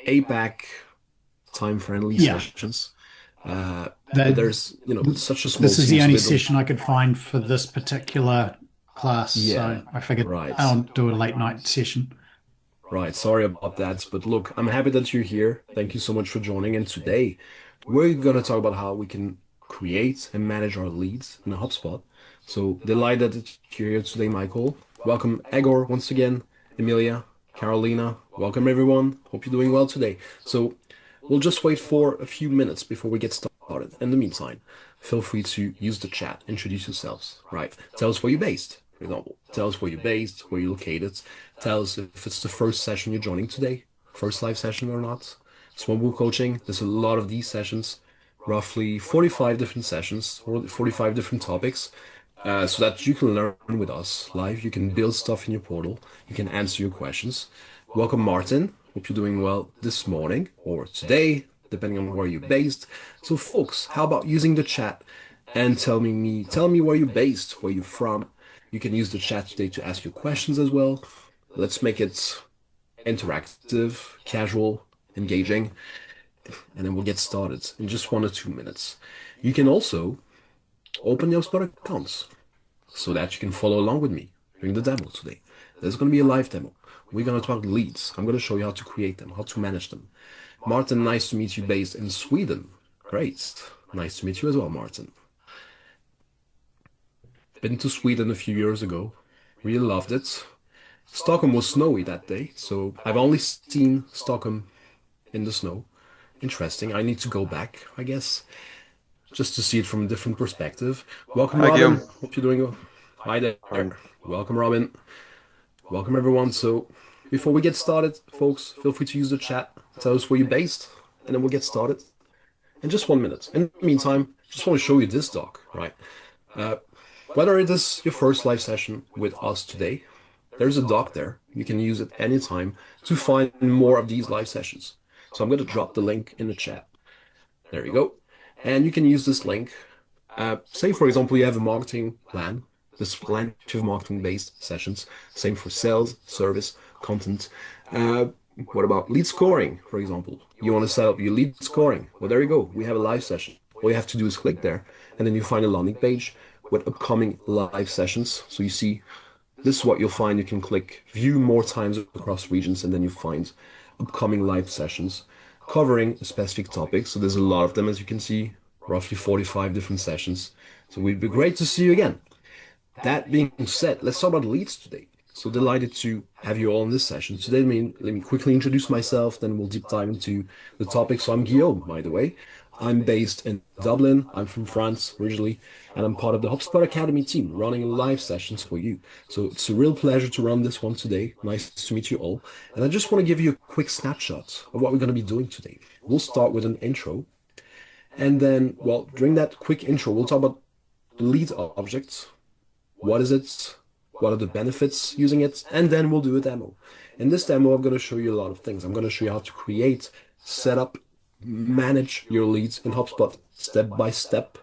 APAC time-friendly Yeah, sessions. But that there's, such a small this is team, the so only they don't. session I could find for this particular class, Yeah, so I figured right. I'll do a late night session. Right. Sorry about that. But look, I'm happy that you're here. Thank you so much for joining. And today we're going to talk about how we can create and manage our leads in HubSpot. So delighted that you're here today, Michael. Welcome, Egor, once again. Emilia, Carolina, welcome everyone. Hope you're doing well today. So we'll just wait for a few minutes before we get started. In the meantime, feel free to use the chat, introduce yourselves, right? Tell us where you're based, for example. Tell us where you're based, where you're located. Tell us if it's the first session you're joining today, first live session or not. Small group coaching, there's a lot of these sessions, roughly 45 different sessions, or 45 different topics, so that you can learn with us live. You can build stuff in your portal. You can answer your questions. Welcome, Martin. Hope you're doing well this morning or today, depending on where you're based. So, folks, how about using the chat and tell me where you're based, where you're from. You can use the chat today to ask your questions as well. Let's make it interactive, casual, engaging, and then we'll get started in just 1 or 2 minutes. You can also open your HubSpot accounts so that you can follow along with me during the demo today. There's going to be a live demo. We're going to talk leads. I'm going to show you how to create them, how to manage them. Martin, nice to meet you based in Sweden. Great. Nice to meet you as well, Martin. Been to Sweden a few years ago. Really loved it. Stockholm was snowy that day, so I've only seen Stockholm in the snow. Interesting. I need to go back, I guess, just to see it from a different perspective. Welcome, Hi, Guillaume. Robin. Hope you're doing well. Hi there. Hi. Welcome, Robin. Welcome, everyone. So, before we get started, folks, feel free to use the chat. Tell us where you're based, and then we'll get started in just 1 minute. In the meantime, just want to show you this doc, right? Uh, Whether it is your first live session with us today, there's a doc there. You can use it anytime to find more of these live sessions. So I'm going to drop the link in the chat. There you go. And you can use this link. Say, for example, you have a marketing plan. There's plenty of marketing-based sessions. Same for sales, service, content. Uh, what about lead scoring, for example? You want to set up your lead scoring. Well, there you go. We have a live session. All you have to do is click there, and then you find a landing page with upcoming live sessions. So you see, this is what you'll find. You can click view more times across regions, and then you find upcoming live sessions covering a specific topic. So there's a lot of them, as you can see, roughly 45 different sessions. So it'd be great to see you again. That being said, let's talk about leads today. So delighted to have you all in this session. Today, let me quickly introduce myself, then we'll deep dive into the topic. So I'm Guillaume, by the way. I'm based in Dublin. I'm from France originally, and I'm part of the HubSpot Academy team running live sessions for you. So it's a real pleasure to run this one today. Nice to meet you all. And I just want to give you a quick snapshot of what we're going to be doing today. We'll start with an intro, and then, well, during that quick intro, we'll talk about the lead objects. What is it? What are the benefits using it? And then we'll do a demo. In this demo, I'm going to show you a lot of things. I'm going to show you how to create, set up, manage your leads in HubSpot step by step,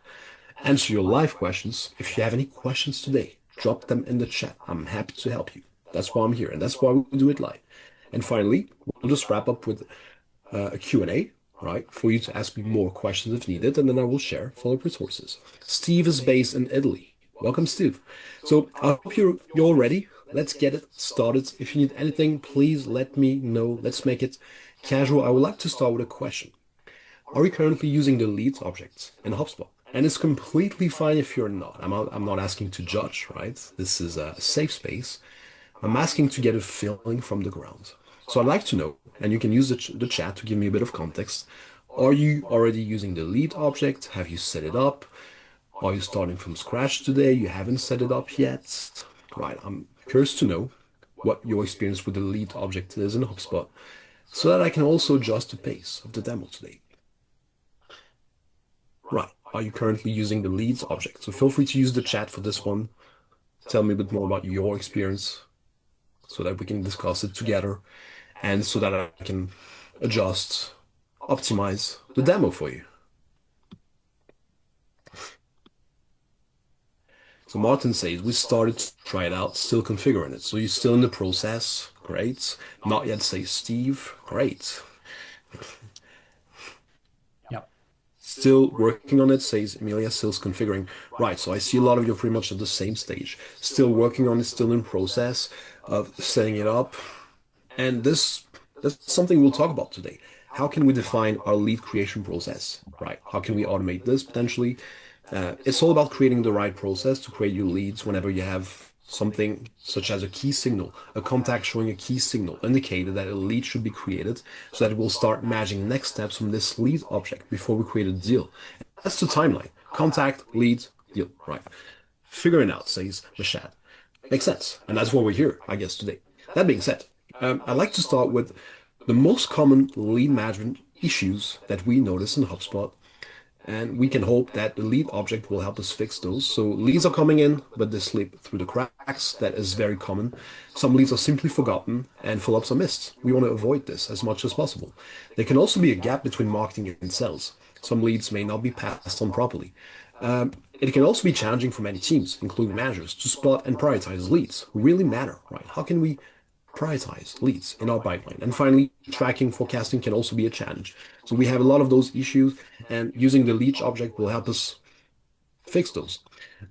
answer your live questions. If you have any questions today, drop them in the chat. I'm happy to help you. That's why I'm here, and that's why we do it live. And finally, we'll just wrap up with a Q&A, right, for you to ask me more questions if needed, and then I will share follow-up resources. Steve is based in Italy. Welcome, Steve. So I hope you're all ready. Let's get it started. If you need anything, please let me know. Let's make it casual. I would like to start with a question. Are you currently using the leads object in HubSpot? And it's completely fine if you're not. I'm not asking to judge, right? This is a safe space. I'm asking to get a feeling from the ground. So I'd like to know, and you can use the chat to give me a bit of context. Are you already using the lead object? Have you set it up? Are you starting from scratch today? You haven't set it up yet? Right, I'm curious to know what your experience with the lead object is in HubSpot so that I can also adjust the pace of the demo today. Right, are you currently using the leads object? So feel free to use the chat for this one. Tell me a bit more about your experience so that we can discuss it together and so that I can adjust, optimize the demo for you. So Martin says we started to try it out, still configuring it. So you're still in the process. Great. Not yet, says Steve. Great. Yep. Still working on it, says Emilia. Still's configuring. Right, so I see a lot of you are pretty much at the same stage. Still working on it, still in process of setting it up. And that's something we'll talk about today. How can we define our lead creation process, right? How can we automate this potentially? It's all about creating the right process to create your leads whenever you have something such as a key signal, a contact showing a key signal, indicated that a lead should be created so that it will start matching next steps from this lead object before we create a deal. That's the timeline. Contact, lead, deal, right? Figure it out, says Mashad. Makes sense. And that's what we're here, I guess, today. That being said, I'd like to start with the most common lead management issues that we notice in HubSpot, and we can hope that the lead object will help us fix those. So leads are coming in, but they slip through the cracks. That is very common. Some leads are simply forgotten and follow-ups are missed. We want to avoid this as much as possible. There can also be a gap between marketing and sales. Some leads may not be passed on properly. It can also be challenging for many teams, including managers, to spot and prioritize leads who really matter, right? How can we prioritize leads in our pipeline? And finally, tracking, forecasting can also be a challenge. So we have a lot of those issues, and using the lead object will help us fix those.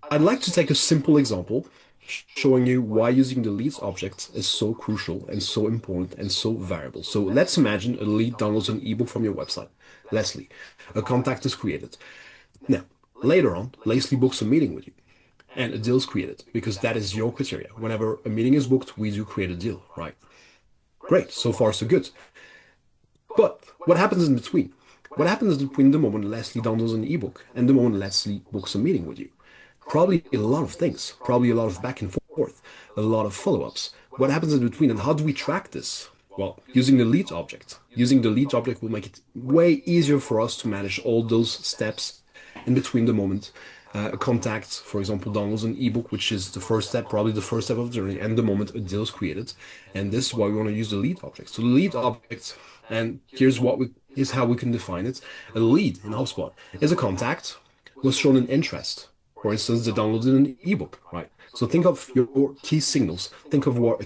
I'd like to take a simple example showing you why using the leads object is so crucial and so important and so variable. So let's imagine a lead downloads an ebook from your website. Leslie, a contact is created. Now, later on, Leslie books a meeting with you and a deal is created because that is your criteria. Whenever a meeting is booked, we do create a deal, right? Great. So far, so good. But what happens in between? What happens between the moment Leslie downloads an ebook and the moment Leslie books a meeting with you? Probably a lot of things, probably a lot of back and forth, a lot of follow-ups. What happens in between and how do we track this? Well, using the lead object. Using the lead object will make it way easier for us to manage all those steps in between the moment a contact, for example, downloads an ebook, which is the first step, probably the first step of the journey, and the moment a deal is created. And this is why we want to use the lead object. So the lead object, and here's how we can define it. A lead in HubSpot is a contact who has shown an interest. For instance, they downloaded an ebook, right? So think of your key signals. Think of what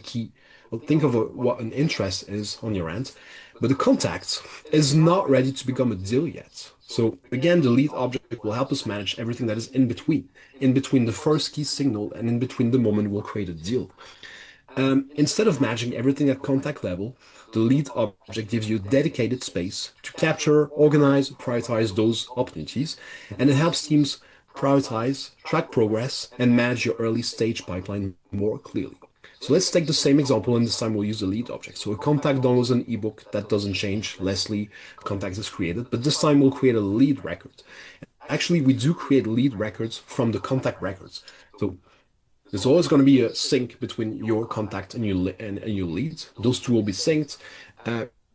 an interest is on your end. But the contact is not ready to become a deal yet. So again, the lead object will help us manage everything that is in between the first key signal and in between the moment we'll create a deal. Instead of managing everything at contact level, the lead object gives you dedicated space to capture, organize, prioritize those opportunities, and it helps teams prioritize, track progress, and manage your early stage pipeline more clearly. So let's take the same example, and this time we'll use the lead object. So a contact downloads an ebook, that doesn't change. Leslie, contact is created, but this time we'll create a lead record. Actually, we do create lead records from the contact records. So there's always going to be a sync between your contact and your leads. Those two will be synced.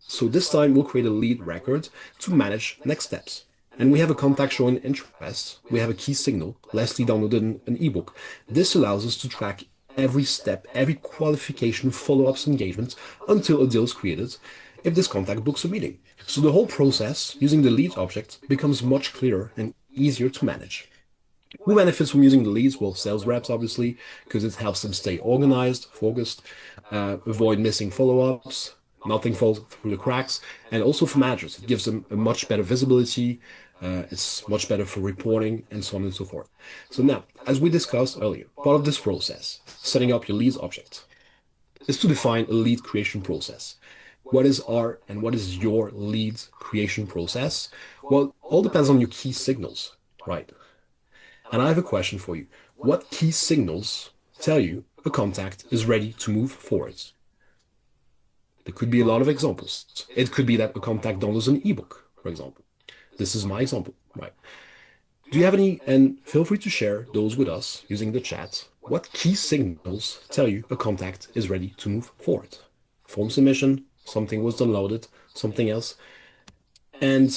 So this time we'll create a lead record to manage next steps. And we have a contact showing interest. We have a key signal. Leslie downloaded an ebook. This allows us to track every step, every qualification, follow-ups, engagement until a deal is created if this contact books a meeting. So the whole process using the lead object becomes much clearer and easier to manage. Who benefits from using the leads? Well, sales reps, obviously, because it helps them stay organized, focused, avoid missing follow-ups, nothing falls through the cracks, and also for managers, it gives them a much better visibility. It's much better for reporting and so on and so forth. So now, as we discussed earlier, part of this process, setting up your leads object, is to define a lead creation process. What is our and what is your lead creation process? Well, all depends on your key signals, right? And I have a question for you. What key signals tell you a contact is ready to move forward? There could be a lot of examples. It could be that a contact downloads an ebook, for example. This is my example, right? Do you have any, and feel free to share those with us using the chat. What key signals tell you a contact is ready to move forward? Form submission, something was downloaded, something else. And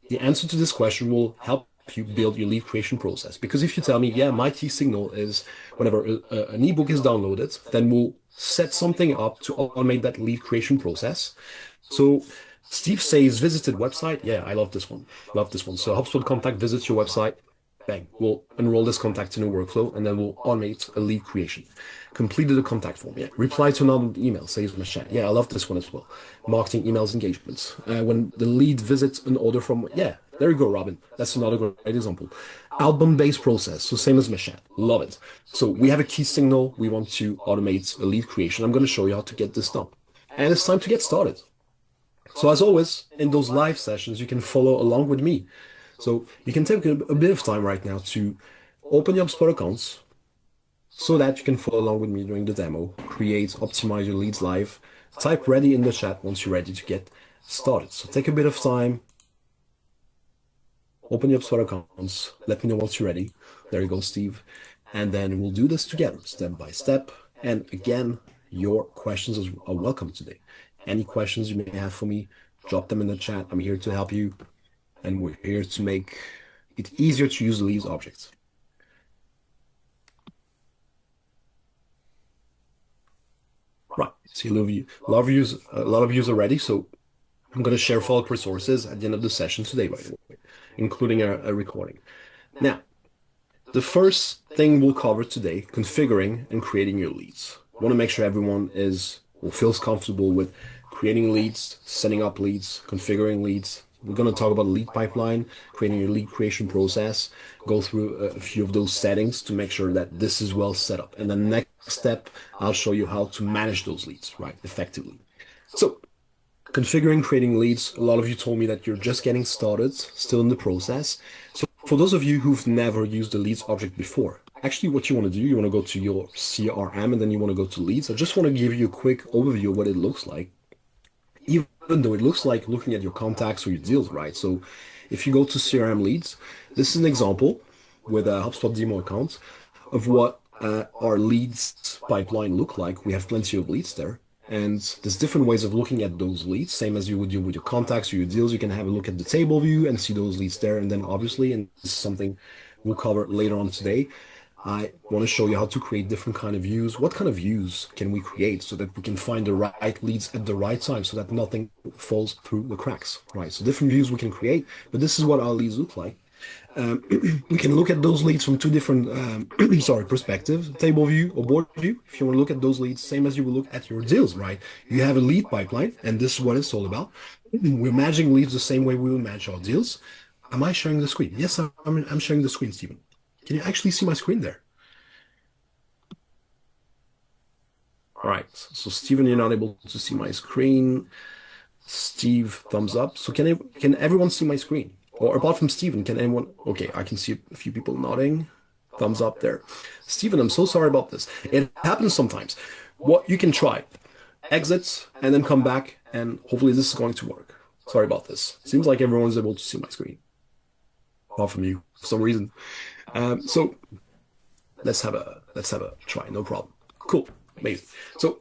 the answer to this question will help you build your lead creation process. Because if you tell me, yeah, my key signal is whenever an ebook is downloaded, then we'll set something up to automate that lead creation process. So Steve says visited website. Yeah, I love this one. Love this one. So HubSpot contact visits your website. bang, we'll enroll this contact in a workflow and then we'll automate a lead creation. Completed a contact form, yeah. Reply to another email, saves in the chat. Yeah, I love this one as well. Marketing emails, engagements. When the lead visits an order from, yeah, there you go, Robin. That's another great example. Outbound-based process, so same as Meshat. Love it. So we have a key signal. We want to automate a lead creation. I'm going to show you how to get this done. And it's time to get started. So as always, in those live sessions, you can follow along with me. So you can take a bit of time right now to open your HubSpot accounts so that you can follow along with me during the demo, create, optimize your leads live, type ready in the chat once you're ready to get started. So take a bit of time, open your HubSpot accounts, let me know once you're ready. There you go, Steve. And then we'll do this together, step by step. And again, your questions are welcome today. Any questions you may have for me, drop them in the chat. I'm here to help you, and we're here to make it easier to use the leads object. Right. See, a lot of views already. So I'm going to share follow-up resources at the end of the session today, by the way, including a recording. Now, the first thing we'll cover today, configuring and creating your leads. I want to make sure everyone is or feels comfortable with creating leads, setting up leads, configuring leads. We're going to talk about lead pipeline, creating your lead creation process, go through a few of those settings to make sure that this is well set up. And the next step, I'll show you how to manage those leads, right, effectively. So configuring, creating leads, a lot of you told me that you're just getting started, still in the process. So for those of you who've never used the leads object before, actually what you want to do, you want to go to your CRM and then you want to go to leads. I just want to give you a quick overview of what it looks like, even though it looks like looking at your contacts or your deals, right? So if you go to CRM leads, this is an example with a HubSpot demo account of what our leads pipeline look like. We have plenty of leads there. And there's different ways of looking at those leads, same as you would do with your contacts or your deals. You can have a look at the table view and see those leads there. And then obviously, and this is something we'll cover later on today, I want to show you how to create different kind of views. What kind of views can we create so that we can find the right leads at the right time so that nothing falls through the cracks, right? So different views we can create, but this is what our leads look like. We can look at those leads from two different perspectives, table view or board view. If you want to look at those leads, same as you will look at your deals, right? You have a lead pipeline, and this is what it's all about. We're managing leads the same way we will manage our deals. Am I sharing the screen? Yes, I'm sharing the screen, Stephen. Can you actually see my screen there? All right, so Stephen, you're not able to see my screen. Steve, thumbs up. So can everyone see my screen? Or apart from Steven, can anyone? Okay, I can see a few people nodding. Thumbs up there. Steven, I'm so sorry about this. It happens sometimes. What you can try, exit and then come back, and hopefully this is going to work. Sorry about this. Seems like everyone's able to see my screen, apart from you for some reason. So let's have a try. No problem. Cool, amazing. So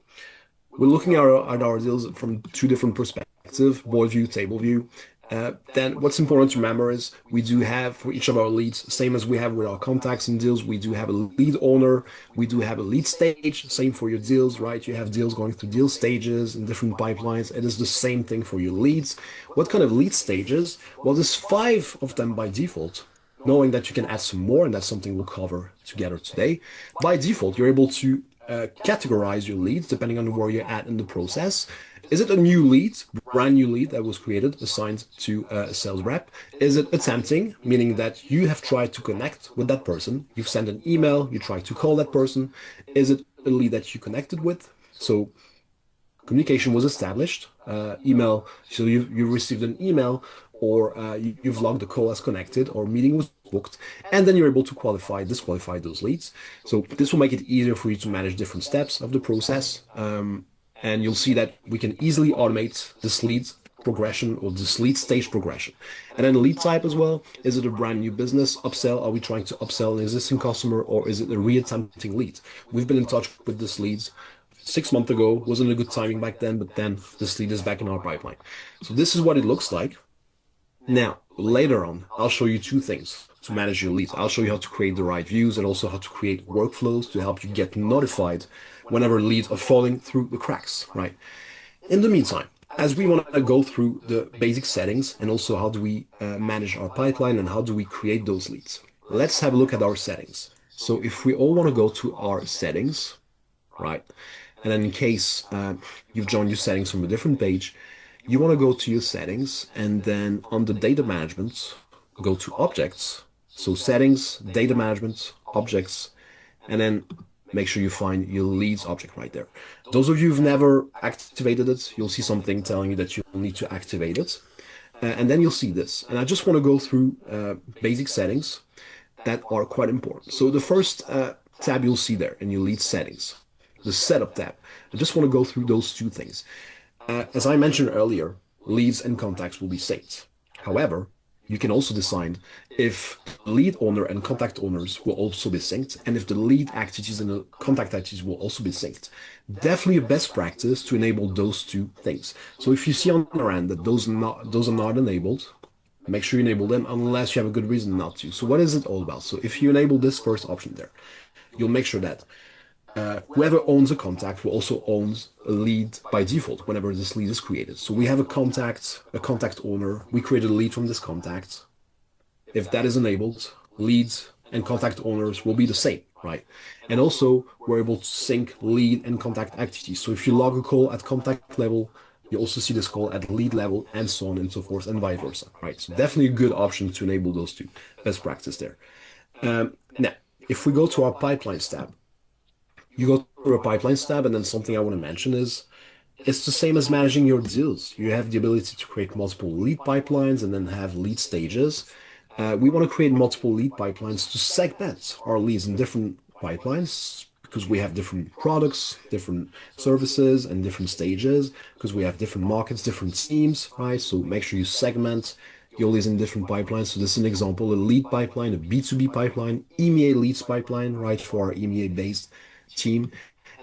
we're looking at our deals from two different perspectives, board view, table view. Then what's important to remember is we do have for each of our leads, same as we have with our contacts and deals, we do have a lead owner, we do have a lead stage, same for your deals, right? You have deals going through deal stages and different pipelines. It is the same thing for your leads. What kind of lead stages? Well, there's 5 of them by default, knowing that you can add some more, and that's something we'll cover together today. By default, you're able to categorize your leads depending on where you're at in the process. Is it a new lead, brand new lead that was created, assigned to a sales rep? Is it attempting, meaning that you have tried to connect with that person? You've sent an email, you tried to call that person. Is it a lead that you connected with? So communication was established, email. So you received an email, or you've logged the call as connected, or meeting was booked, and then you're able to disqualify those leads. So this will make it easier for you to manage different steps of the process. And you'll see that we can easily automate this lead progression or this lead stage progression. And then lead type as well. Is it a brand new business upsell? Are we trying to upsell an existing customer, or is it a reattempting lead? We've been in touch with this lead 6 months ago. Wasn't a good timing back then, but then this lead is back in our pipeline. So this is what it looks like. Now, later on, I'll show you 2 things to manage your leads. I'll show you how to create the right views and also how to create workflows to help you get notified whenever leads are falling through the cracks, right? In the meantime, as we want to go through the basic settings and also how do we manage our pipeline and how do we create those leads. let's have a look at our settings. So if we all want to go to our settings, right? And then in case you've joined your settings from a different page, you want to go to your settings and then under data management, go to objects. So settings, data management, objects, and then make sure you find your leads object right there. Those of you who've never activated it, you'll see something telling you that you'll need to activate it. And then you'll see this. And I just want to go through basic settings that are quite important. So the first tab you'll see there in your lead settings, the setup tab. I just want to go through those two things. As I mentioned earlier, leads and contacts will be synced. However, you can also decide if lead owner and contact owners will also be synced, and if the lead activities and the contact activities will also be synced. Definitely a best practice to enable those two things. So if you see on the end that those are not enabled, make sure you enable them unless you have a good reason not to. So what is it all about? So if you enable this first option there, you'll make sure that whoever owns a contact will also owns a lead by default whenever this lead is created. So we have a contact owner. We created a lead from this contact. If that is enabled, leads and contact owners will be the same, right? And also we're able to sync lead and contact activities. So if you log a call at contact level, you also see this call at lead level and so on and so forth and vice versa, right? So definitely a good option to enable those two. Best practice there. Now, if we go to our pipelines tab, you go through a pipelines tab, and then something I want to mention is it's the same as managing your deals. You have the ability to create multiple lead pipelines and then have lead stages. We want to create multiple lead pipelines to segment our leads in different pipelines because we have different products, different services, and different stages because we have different markets, different teams, right? So make sure you segment your leads in different pipelines. So this is an example, a lead pipeline, a B2B pipeline, EMEA leads pipeline, right, for our EMEA-based team.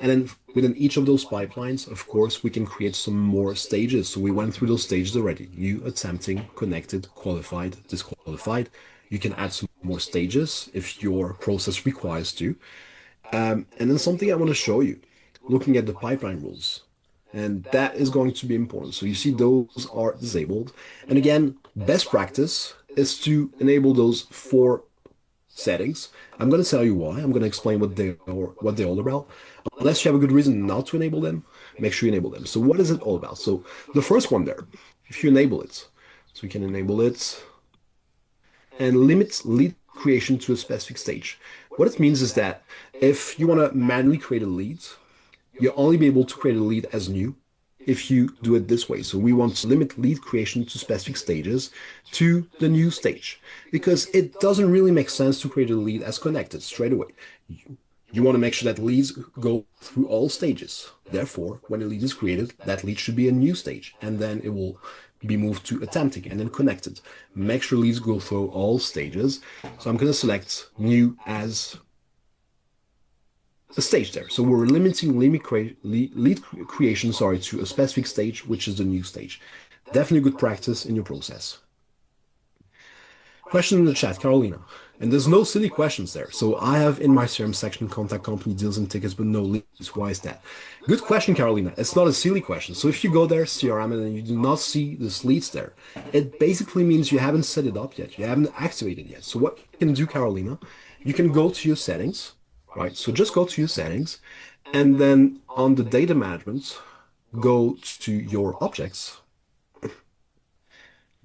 And then within each of those pipelines, of course, we can create some more stages. So we went through those stages already. New, attempting, connected, qualified, disqualified. You can add some more stages if your process requires to. And then something I want to show you, looking at the pipeline rules. And that is going to be important. So you see those are disabled. And again, best practice is to enable those four settings. I'm going to tell you why. I'm going to explain what they're all about. Unless you have a good reason not to enable them, make sure you enable them. So what is it all about? So the first one there, if you enable it, so we can enable it and limit lead creation to a specific stage. What it means is that if you want to manually create a lead, you'll only be able to create a lead as new if you do it this way. So we want to limit lead creation to specific stages to the new stage because it doesn't really make sense to create a lead as connected straight away. You want to make sure that leads go through all stages. Therefore, when a lead is created, that lead should be a new stage and then it will be moved to attempting and then connected. Make sure leads go through all stages. So I'm going to select new as a stage there. So we're limiting lead creation, sorry, to a specific stage, which is the new stage. Definitely good practice in your process. Question in the chat, Carolina. And there's no silly questions there. So I have in my CRM section contact company deals and tickets, but no leads. Why is that? Good question, Carolina. It's not a silly question. So if you go there, CRM, and then you do not see this leads there, it basically means you haven't set it up yet. You haven't activated yet. So what you can do, Carolina, you can go to your settings, right? So just go to your settings, and then on the data management, go to your objects.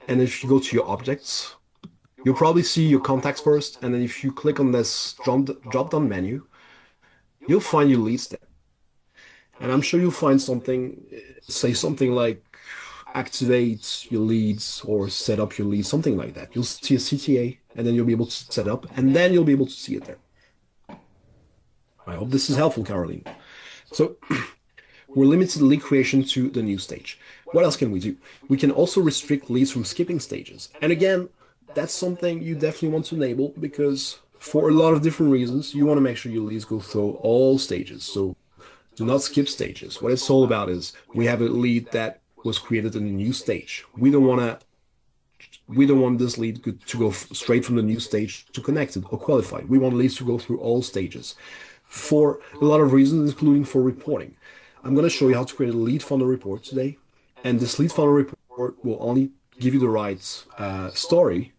And if you go to your objects, you'll probably see your contacts first, and then if you click on this drop-down menu, you'll find your leads there. And I'm sure you'll find something, say something like activate your leads or set up your leads, something like that. You'll see a CTA, and then you'll be able to set up, and then you'll be able to see it there. I hope this is helpful, Caroline. So we're limited lead creation to the new stage. What else can we do? We can also restrict leads from skipping stages. And again, that's something you definitely want to enable because for a lot of different reasons, you want to make sure your leads go through all stages. So do not skip stages. What it's all about is we have a lead that was created in a new stage. We don't want this lead to go straight from the new stage to connected or qualified. We want leads to go through all stages for a lot of reasons, including for reporting. I'm going to show you how to create a lead funnel report today. And this lead funnel report will only give you the right story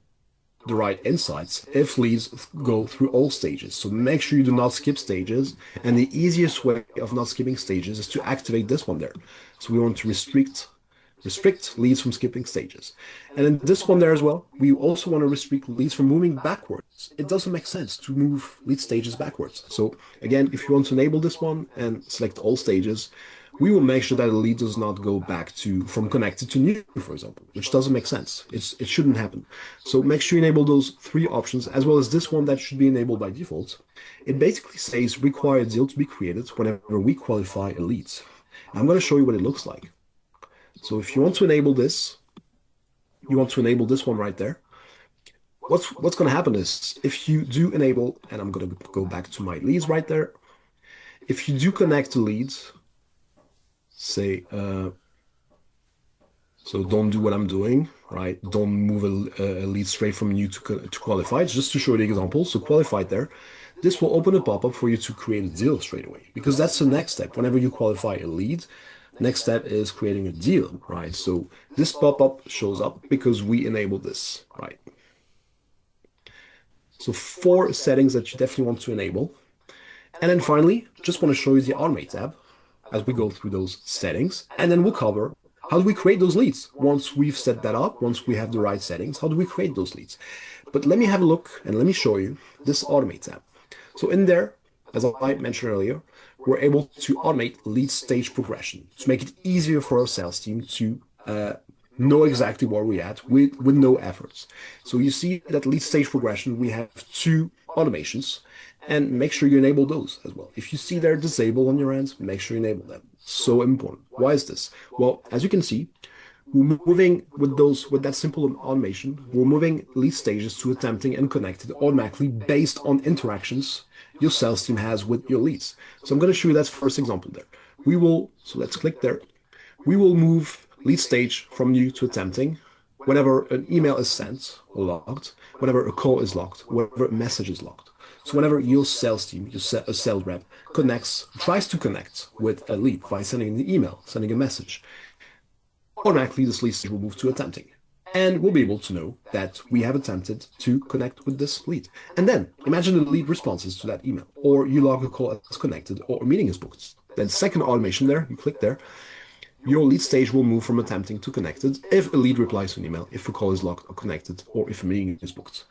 the right insights if leads go through all stages. So make sure you do not skip stages. And the easiest way of not skipping stages is to activate this one there. So we want to restrict leads from skipping stages. And in this one there as well, we also want to restrict leads from moving backwards. It doesn't make sense to move lead stages backwards. So again, if you want to enable this one and select all stages, we will make sure that the lead does not go back to from connected to new, for example, which doesn't make sense. It shouldn't happen. So make sure you enable those three options, as well as this one that should be enabled by default. It basically says require a deal to be created whenever we qualify a lead. I'm going to show you what it looks like. So if you want to enable this, you want to enable this one right there. What's going to happen is if you do enable, and I'm going to go back to my leads right there. If you do connect to leads, say, so don't do what I'm doing, right? Don't move a lead straight from new to qualified, just to show you the example. So qualified there. This will open a pop-up for you to create a deal straight away, because that's the next step. Whenever you qualify a lead, next step is creating a deal, right? So this pop-up shows up because we enabled this, right? So four settings that you definitely want to enable. And then finally, just want to show you the Automate tab as we go through those settings. And then we'll cover how do we create those leads? Once we've set that up, once we have the right settings, how do we create those leads? But let me have a look and let me show you this Automate tab. So in there, as I mentioned earlier, we're able to automate lead stage progression to make it easier for our sales team to know exactly where we're at with no efforts. So you see that lead stage progression, we have two automations, and make sure you enable those as well. If you see they're disabled on your end, make sure you enable them. So important. Why is this? Well, as you can see, we're moving with that simple automation, we're moving lead stages to attempting and connected automatically based on interactions your sales team has with your leads. So I'm going to show you that first example there. So let's click there. We will move lead stage from new to attempting whenever an email is sent or logged, whenever a call is logged, whenever a message is logged. So whenever your sales team, a sales rep tries to connect with a lead by sending an email, sending a message, automatically this lead stage will move to attempting. And we'll be able to know that we have attempted to connect with this lead. And then imagine the lead responses to that email, or you log a call as connected, or a meeting is booked. Then second automation there, you click there, your lead stage will move from attempting to connected if a lead replies to an email, if a call is logged or connected, or if a meeting is booked.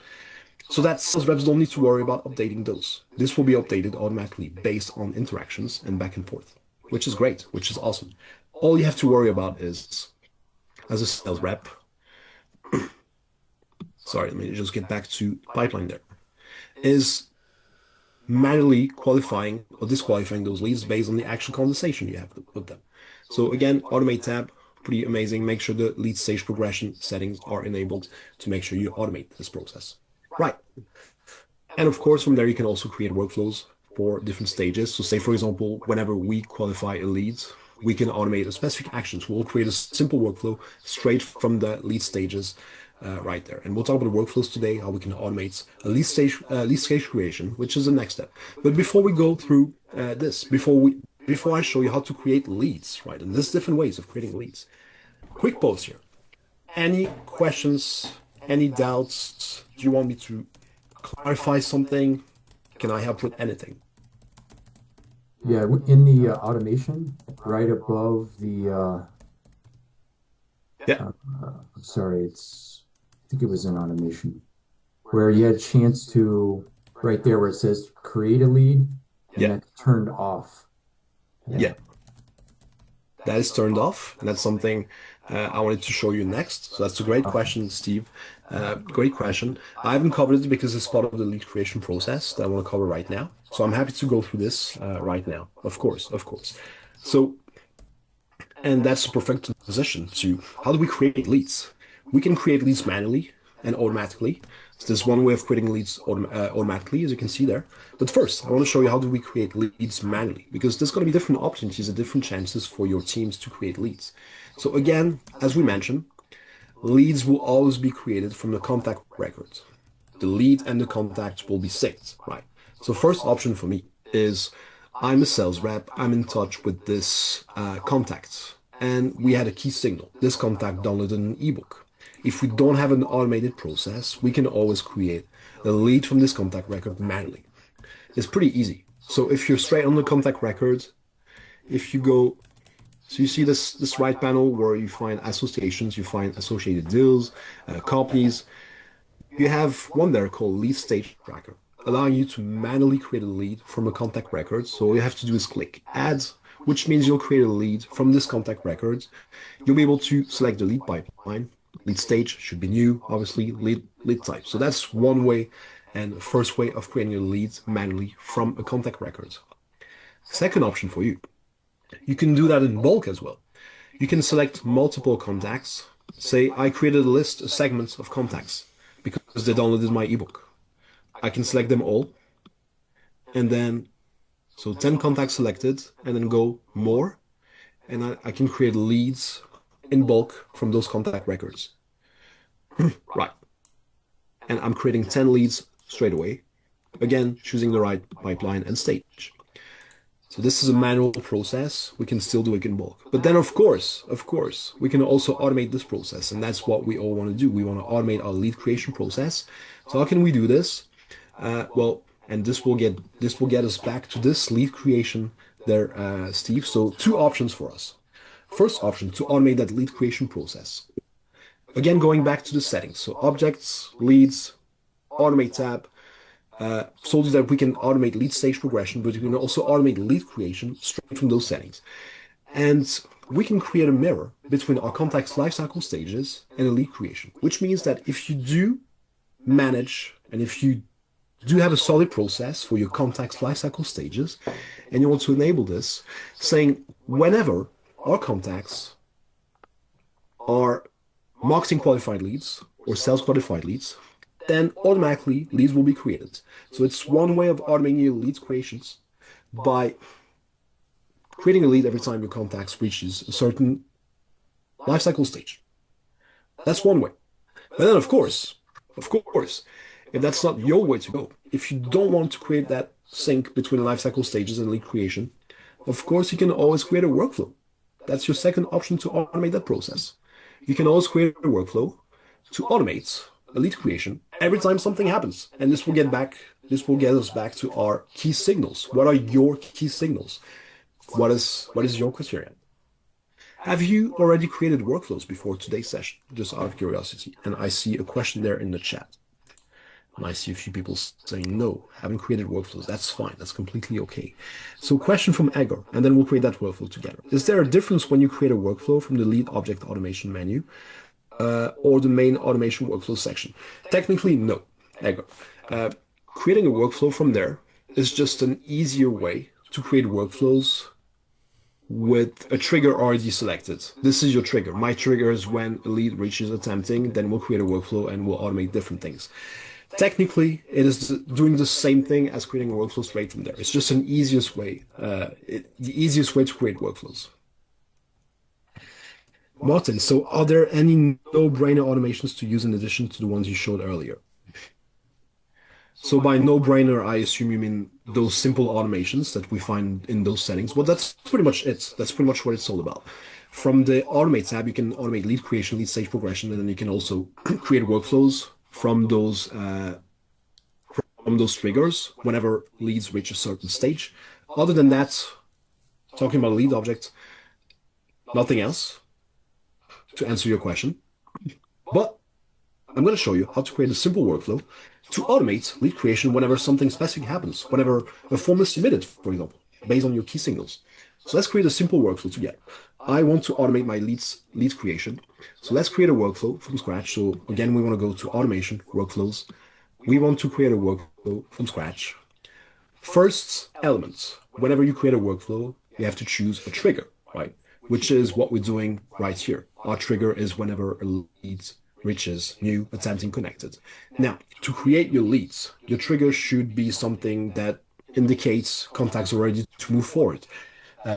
So that sales reps don't need to worry about updating those. This will be updated automatically based on interactions and back and forth, which is great, which is awesome. All you have to worry about is, as a sales rep, sorry, let me just get back to pipeline there, is manually qualifying or disqualifying those leads based on the actual conversation you have with them. So again, Automate tab, pretty amazing. Make sure the lead stage progression settings are enabled to make sure you automate this process. Right. And of course, from there, you can also create workflows for different stages. So say, for example, whenever we qualify a lead, we can automate a specific actions. We'll create a simple workflow straight from the lead stages right there. And we'll talk about the workflows today, how we can automate a lead stage creation, which is the next step. But before we go through before I show you how to create leads, right? And there's different ways of creating leads. Quick pause here. Any questions, any doubts? Do you want me to clarify something? Can I help with anything? Yeah, in the automation, right above the, Yeah, sorry, I think it was in automation, where you had a chance to, right there where it says create a lead, and yeah, that's turned off. Yeah. yeah. That is turned off, and that's something I wanted to show you next. So that's a great Okay. question, Steve. Great question. I haven't covered it because it's part of the lead creation process that I want to cover right now. So I'm happy to go through this right now. Of course, of course. So, and that's a perfect position to how do we create leads? We can create leads manually and automatically. So there's one way of creating leads automatically, as you can see there. But first, I want to show you how do we create leads manually, because there's going to be different opportunities and different chances for your teams to create leads. So again, as we mentioned, leads will always be created from the contact records. The lead and the contact will be synced, right? So first option for me is I'm a sales rep. I'm in touch with this contact, and we had a key signal. This contact downloaded an ebook. If we don't have an automated process, we can always create a lead from this contact record manually. It's pretty easy. So if you're straight on the contact record, if you go, so you see this right panel where you find associations, you find associated deals, companies. You have one there called lead stage tracker, allowing you to manually create a lead from a contact record. So all you have to do is click add, which means you'll create a lead from this contact record. You'll be able to select the lead pipeline. Lead stage should be new, obviously, lead type. So that's one way and the first way of creating a lead manually from a contact record. Second option for you, you can do that in bulk as well. You can select multiple contacts. Say I created a list, a segment of contacts because they downloaded my ebook. I can select them all and then, so 10 contacts selected and then go more and I can create leads in bulk from those contact records. Right. And I'm creating 10 leads straight away. Again, choosing the right pipeline and stage. So this is a manual process. We can still do it in bulk. But then of course, we can also automate this process. And that's what we all want to do. We want to automate our lead creation process. So how can we do this? Well, and this will get us back to this lead creation there, Steve. So two options for us. First option, to automate that lead creation process. Again, going back to the settings. So objects, leads, automate tab. Told you that we can automate lead stage progression, but you can also automate lead creation straight from those settings. And we can create a mirror between our contact's lifecycle stages and a lead creation, which means that if you do manage and if you do have a solid process for your contact's lifecycle stages, and you want to enable this, saying whenever our contacts are marketing qualified leads or sales qualified leads, then automatically leads will be created. So it's one way of automating your lead creations by creating a lead every time your contacts reaches a certain lifecycle stage. That's one way. But then of course, if that's not your way to go, if you don't want to create that sync between lifecycle stages and lead creation, of course you can always create a workflow. That's your second option to automate that process. You can always create a workflow to automate a lead creation every time something happens. And this will get us back to our key signals. What are your key signals? What is your criterion? Have you already created workflows before today's session? Just out of curiosity. And I see a question there in the chat. And I see a few people saying, no, haven't created workflows. That's fine. That's completely okay. So question from Edgar, and then we'll create that workflow together. Is there a difference when you create a workflow from the lead object automation menu or the main automation workflow section? Technically, no, Edgar. Creating a workflow from there is just an easier way to create workflows with a trigger already selected. This is your trigger. My trigger is when a lead reaches attempting, then we'll create a workflow and we'll automate different things. Technically, it is doing the same thing as creating a workflow straight from there. It's just an easiest way, the easiest way to create workflows. Martin, so are there any no-brainer automations to use in addition to the ones you showed earlier? So by no-brainer, I assume you mean those simple automations that we find in those settings. Well, that's pretty much it. That's pretty much what it's all about. From the Automate tab, you can automate lead creation, lead stage progression, and then you can also create workflows from those triggers whenever leads reach a certain stage. Other than that, talking about a lead object, nothing else to answer your question. But I'm going to show you how to create a simple workflow to automate lead creation whenever something specific happens, whenever a form is submitted, for example, based on your key signals. So let's create a simple workflow together. I want to automate my lead creation. So let's create a workflow from scratch. So again, we want to go to automation, workflows. We want to create a workflow from scratch. First element, whenever you create a workflow, you have to choose a trigger, right? Which is what we're doing right here. Our trigger is whenever a lead reaches new, attempting, connected. Now, to create your leads, your trigger should be something that indicates contacts are ready to move forward.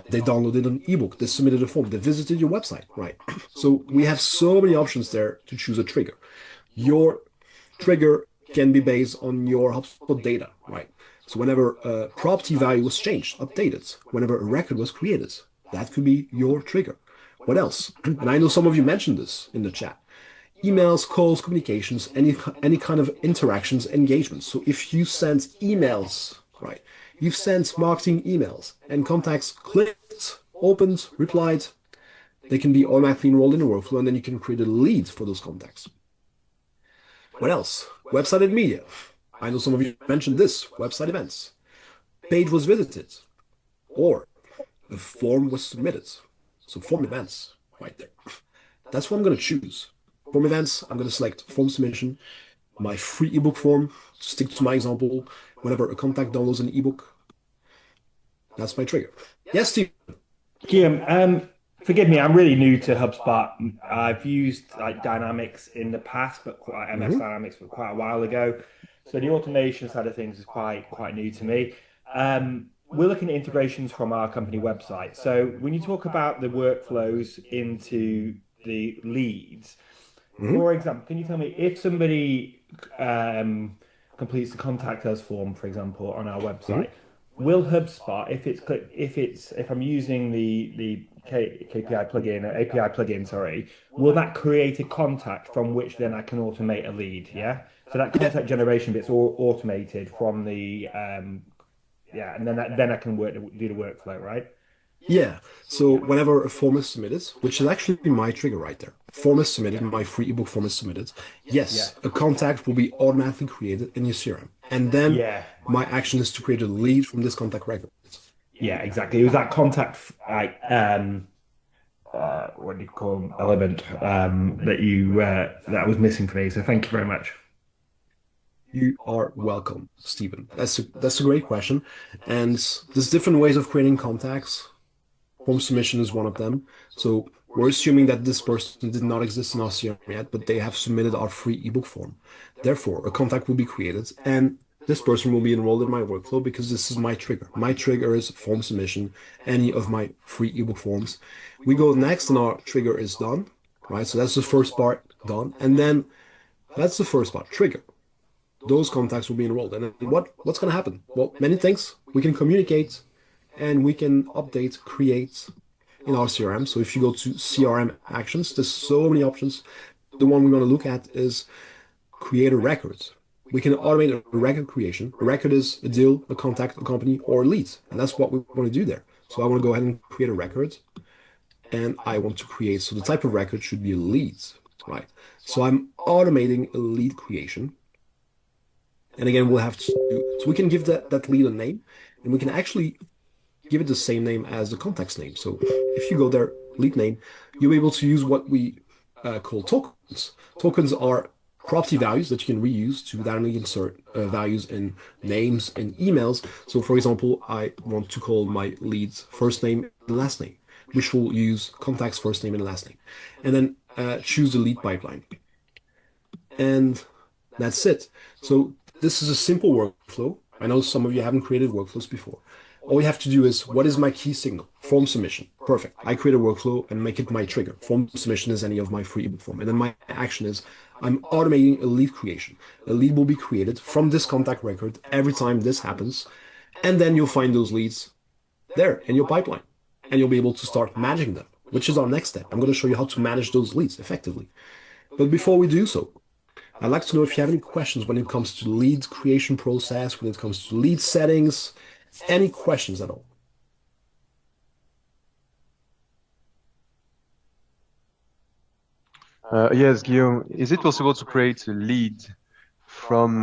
They downloaded an ebook, they submitted a form, they visited your website, right? So we have so many options there to choose a trigger. Your trigger can be based on your HubSpot data, right? So whenever a property value was changed, updated, whenever a record was created, that could be your trigger. What else? And I know some of you mentioned this in the chat. emails, calls, communications, any kind of interactions, engagements. So if you send emails, right, you've sent marketing emails and contacts clicked, opened, replied, they can be automatically enrolled in the workflow, and then you can create a lead for those contacts. What else? Website and media. I know some of you mentioned this, website events. Page was visited, or a form was submitted. So form events right there. That's what I'm going to choose. Form events, I'm going to select form submission, my free ebook form, to stick to my example, whenever a contact downloads an ebook, that's my trigger. Yes, Steve. Guillaume, forgive me, I'm really new to HubSpot. I've used like Dynamics in the past, but MS Mhm. Dynamics but quite a while ago. So the automation side of things is quite new to me. We're looking at integrations from our company website. So when you talk about the workflows into the leads, Mhm. for example, can you tell me if somebody completes the contact us form, for example, on our Mhm. website, will HubSpot, if I'm using the KPI plugin, API plugin, sorry, will that create a contact from which then I can automate a lead? Yeah. So that Yeah, contact generation bit's all automated from the yeah, and then I can do the workflow, right? yeah. So whenever a form is submitted, which is actually my trigger right there, form is submitted, my free ebook form is submitted. Yeah. Yes, a contact will be automatically created in your CRM. And then Yeah. my action is to create a lead from this contact record. Yeah, exactly. It was that contact like what do you call them, element that was missing for me. So thank you very much. You are welcome, Stephen. That's a great question. And there's different ways of creating contacts. Form submission is one of them. So we're assuming that this person did not exist in our CRM yet, but they have submitted our free ebook form. Therefore, a contact will be created, and this person will be enrolled in my workflow because this is my trigger. My trigger is form submission, any of my free ebook forms. We go next, and our trigger is done, right? So that's the first part done, and then that's the first part, trigger. Those contacts will be enrolled. And then what's going to happen? Well, many things. We can communicate and we can update, create in our CRM. So if you go to CRM actions, there's so many options. The one we want to look at is create a record. We can automate a record creation. A record is a deal, a contact, a company, or a lead. And that's what we want to do there. So I want to go ahead and create a record and I want to create, so the type of record should be a lead, right? So I'm automating a lead creation. And again, we'll have to, so we can give that lead a name and we can actually give it the same name as the contact's name. So if you go there, lead name, you'll be able to use what we call tokens. Tokens are property values that you can reuse to dynamically insert values in names and emails. So for example, I want to call my lead's first name and last name, which will use contact's first name and last name. And then choose the lead pipeline. And that's it. So this is a simple workflow. I know some of you haven't created workflows before. All you have to do is, what is my key signal? Form submission. Perfect. I create a workflow and make it my trigger. Form submission is any of my free ebook form. And then my action is I'm automating a lead creation. A lead will be created from this contact record every time this happens. And then you'll find those leads there in your pipeline. And you'll be able to start managing them, which is our next step. I'm going to show you how to manage those leads effectively. But before we do so, I'd like to know if you have any questions when it comes to lead creation process, when it comes to lead settings, any questions at all. Yes, Guillaume, is it possible to create a lead from,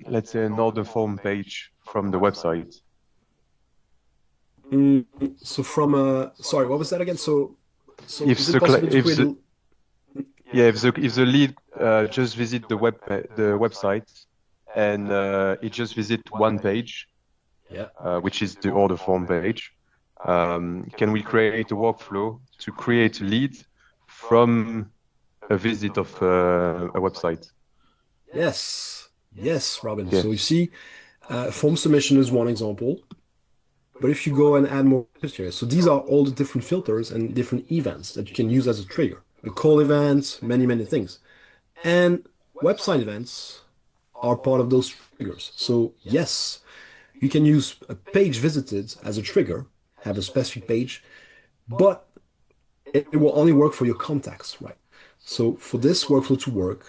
let's say, an order form page from the website? Mm, so from sorry, what was that again? So If is it the possible to if create the a yeah, if the lead just visit the website and it just visit one page, yeah. which is the order form page, can we create a workflow to create a lead from a visit of a website? Yes. Yes, Robin. Yeah. So you see, form submission is one example. But if you go and add more criteria, so these are all the different filters and different events that you can use as a trigger. A call event, many, many things. And website events are part of those triggers. So yes, you can use a page visited as a trigger, have a specific page, but it will only work for your contacts, right? So for this workflow to work,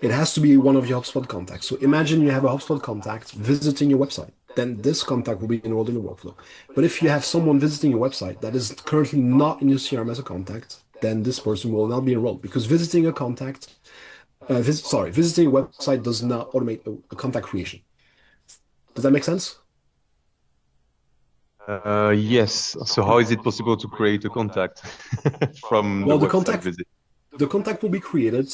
it has to be one of your HubSpot contacts. So imagine you have a HubSpot contact visiting your website. Then this contact will be enrolled in the workflow. But if you have someone visiting your website that is currently not in your CRM as a contact, then this person will not be enrolled because visiting a contact, visiting a website does not automate a contact creation. Does that make sense? Yes. So how is it possible to create a contact from the Well, website visit? the contact will be created.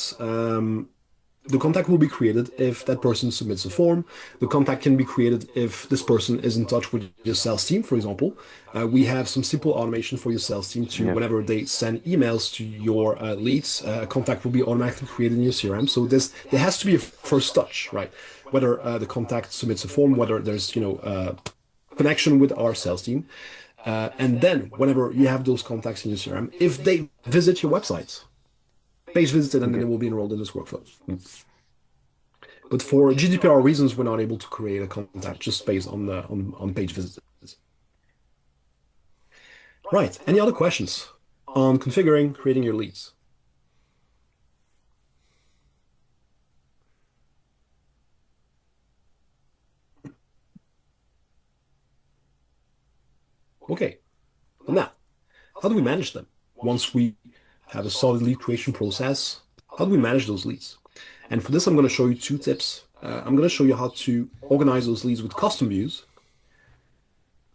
The contact will be created if that person submits a form. The contact can be created if this person is in touch with your sales team, for example. We have some simple automation for your sales team to Yeah. whenever they send emails to your leads, a contact will be automatically created in your CRM. So there has to be a first touch, right? Whether the contact submits a form, whether there's connection with our sales team, and then whenever you have those contacts in your CRM, if they visit your website, page visited, and then Okay. they will be enrolled in this workflow. But for GDPR reasons, we're not able to create a contact just based on the on page visits. Right. Any other questions on configuring, creating your leads? Okay. Now, how do we manage them? Once we have a solid lead creation process, how do we manage those leads? And for this, I'm going to show you two tips. I'm going to show you how to organize those leads with custom views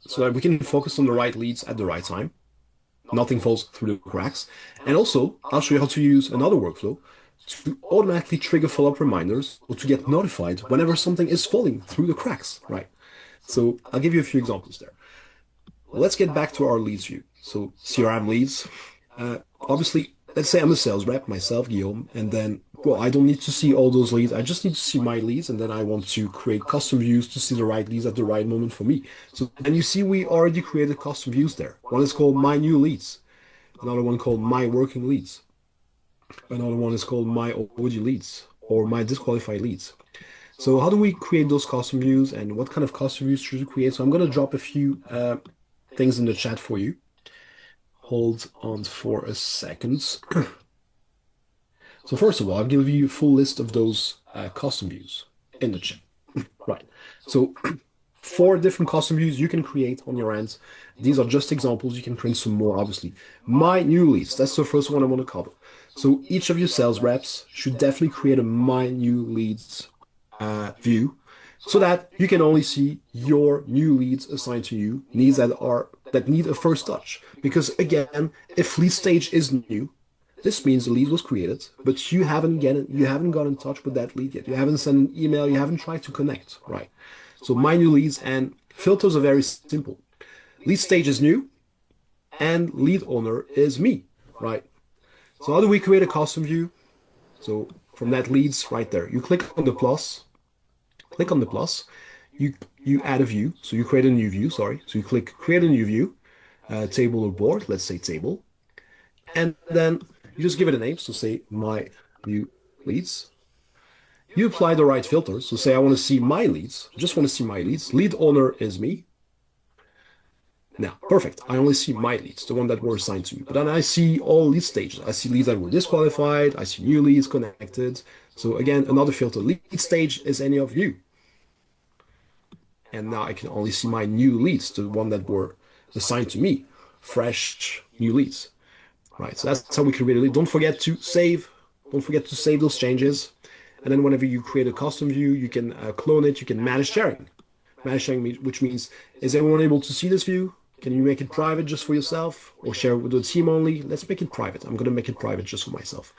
so that we can focus on the right leads at the right time. Nothing falls through the cracks. And also, I'll show you how to use another workflow to automatically trigger follow-up reminders or to get notified whenever something is falling through the cracks, right? So I'll give you a few examples there. Let's get back to our leads view. So CRM leads. Obviously, let's say I'm a sales rep, myself, Guillaume, and then, well, I don't need to see all those leads. I just need to see my leads, and then I want to create custom views to see the right leads at the right moment for me. So, and you see, we already created custom views there. One is called My New Leads, another one called My Working Leads, another one is called My OG Leads or My Disqualified Leads. So, how do we create those custom views, and what kind of custom views should we create? So, I'm going to drop a few things in the chat for you. Hold on for a second. So first of all, I'll give you a full list of those custom views in the chat. Right. So 4 different custom views you can create on your end. These are just examples. You can create some more, obviously. My new leads. That's the first one I want to cover. So each of your sales reps should definitely create a My New Leads view so that you can only see your new leads assigned to you, needs that need a first touch. Because again, if lead stage is new, this means the lead was created, but you haven't got in touch with that lead yet. You haven't sent an email, you haven't tried to connect, right? So my new leads and filters are very simple. Lead stage is new, and lead owner is me, right? So how do we create a custom view? So from that leads right there, you click on the plus, you add a view, so you create a new view, sorry. So you click create a new view, table or board, let's say table, and then you just give it a name, so say my new leads. You apply the right filters, so say I want to see my leads, just want to see my leads. Lead owner is me. Now, perfect. I only see my leads, the one that were assigned to me. But then I see all lead stages. I see leads that were disqualified. I see new leads connected. So again, another filter. Lead stage is any of you. And now I can only see my new leads, the one that were assigned to me. Fresh new leads. Right. So that's how we create a lead. Don't forget to save. Don't forget to save those changes. And then whenever you create a custom view, you can clone it. You can manage sharing. Manage sharing, which means, is everyone able to see this view? Can you make it private just for yourself or share it with the team only? Let's make it private. I'm going to make it private just for myself.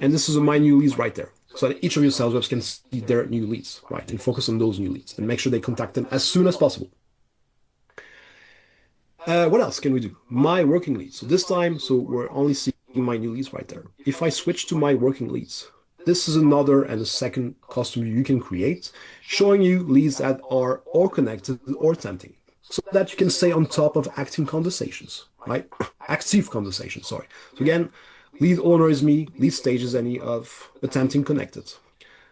And this is my new leads right there. So that each of your sales reps can see their new leads, right? And focus on those new leads and make sure they contact them as soon as possible. What else can we do? My working leads. So this time, so we're only seeing my new leads right there. If I switch to my working leads, this is another and a second custom view you can create, showing you leads that are or connected or tempting, so that you can stay on top of active conversations, right? Active conversations, sorry. So again, lead owner is me, lead stage is any of attempting connected.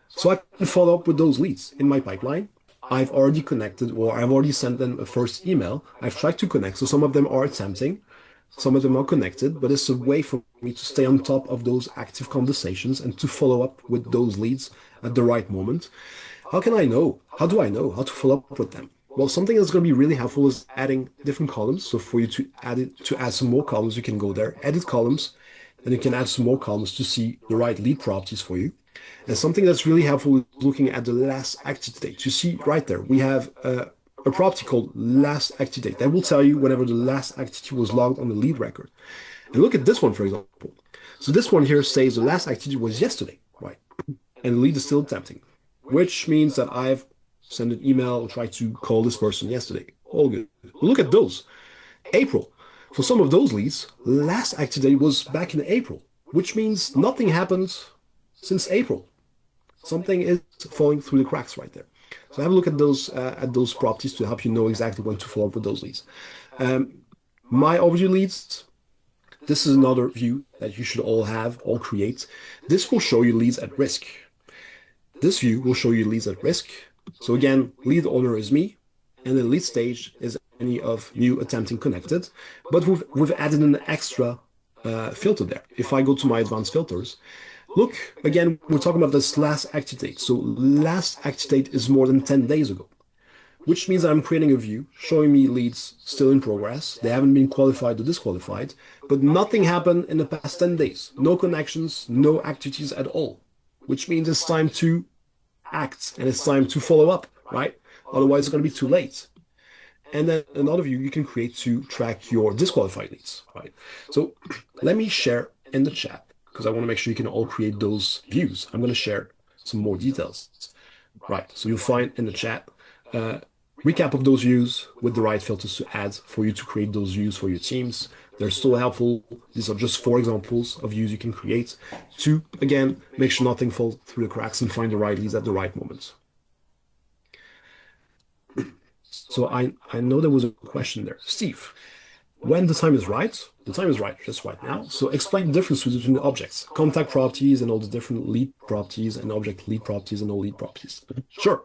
So I can follow up with those leads in my pipeline. I've already connected or I've already sent them a first email. I've tried to connect, so some of them are attempting. Some of them are connected, but it's a way for me to stay on top of those active conversations and to follow up with those leads at the right moment. How can I know? How do I know how to follow up with them? Well, something that's going to be really helpful is adding different columns. So for you to add some more columns, you can go there, edit columns, and you can add some more columns to see the right lead properties for you. And something that's really helpful is looking at the last active date. You see right there, we have a property called last active date. That will tell you whenever the last activity was logged on the lead record. And look at this one, for example. So this one here says the last activity was yesterday, right? And the lead is still attempting, which means that I've sent an email or tried to call this person yesterday. All good. But look at those. April. For some of those leads, last active date was back in April, which means nothing happened since April. Something is falling through the cracks right there. So have a look at those properties to help you know exactly when to follow up with those leads. My overview leads. This is another view that you should all create. This will show you leads at risk. This view will show you leads at risk. So again, lead owner is me, and the lead stage is any of you attempting connected, but we've added an extra filter there. If I go to my advanced filters, look, again, we're talking about this last active date. So last active date is more than 10 days ago, which means I'm creating a view showing me leads still in progress. They haven't been qualified or disqualified, but nothing happened in the past 10 days. No connections, no activities at all, which means it's time to act and it's time to follow up, right? Otherwise, it's going to be too late. And then another view you can create to track your disqualified leads, right? So let me share in the chat because I want to make sure you can all create those views. I'm going to share some more details, right? So you'll find in the chat recap of those views with the right filters to add for you to create those views for your teams. They're still helpful. These are just 4 examples of views you can create to, again, make sure nothing falls through the cracks and find the right leads at the right moment. So I know there was a question there. Steve, when the time is right, the time is right just right now. So explain the difference between the objects, contact properties and all the different lead properties and object lead properties and all lead properties. Sure.